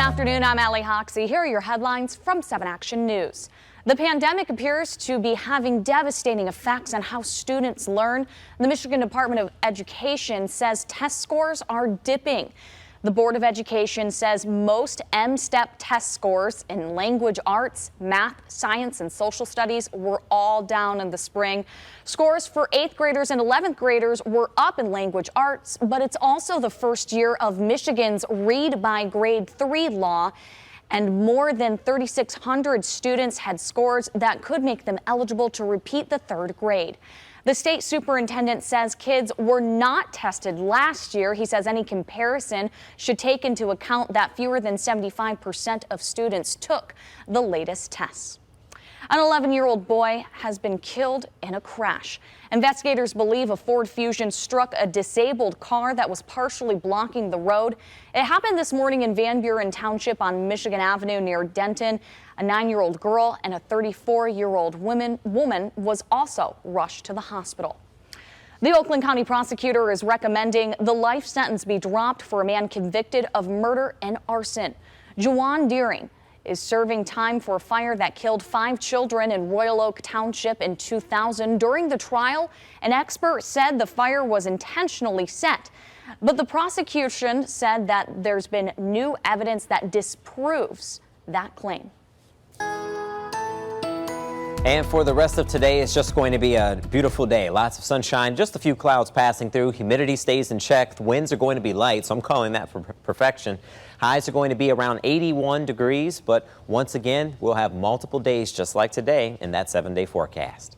afternoon, I'm Allie Hoxie. Here are your headlines from 7 Action News. The pandemic appears to be having devastating effects on how students learn. The Michigan Department of Education says test scores are dipping. The Board of Education says most MSTEP test scores in language arts, math, science, and social studies were all down in the spring. Scores for 8th graders and 11th graders were up in language arts, but it's also the first year of Michigan's Read by Grade 3 law, and more than 3,600 students had scores that could make them eligible to repeat the 3rd grade. The state superintendent says kids were not tested last year. He says any comparison should take into account that fewer than 75% of students took the latest tests. An 11-year-old boy has been killed in a crash. Investigators believe a Ford Fusion struck a disabled car that was partially blocking the road. It happened this morning in Van Buren Township on Michigan Avenue near Denton. A 9-year-old girl and a 34-year-old woman was also rushed to the hospital. The Oakland County Prosecutor is recommending the life sentence be dropped for a man convicted of murder and arson. Juwan Deering is serving time for a fire that killed 5 children in Royal Oak Township in 2000. During the trial, an expert said the fire was intentionally set, but the prosecution said that there's been new evidence that disproves that claim. And for the rest of today, it's just going to be a beautiful day. Lots of sunshine, just a few clouds passing through. Humidity stays in check. The winds are going to be light, so I'm calling that for perfection. Highs are going to be around 81 degrees, but once again, we'll have multiple days just like today in that 7-day forecast.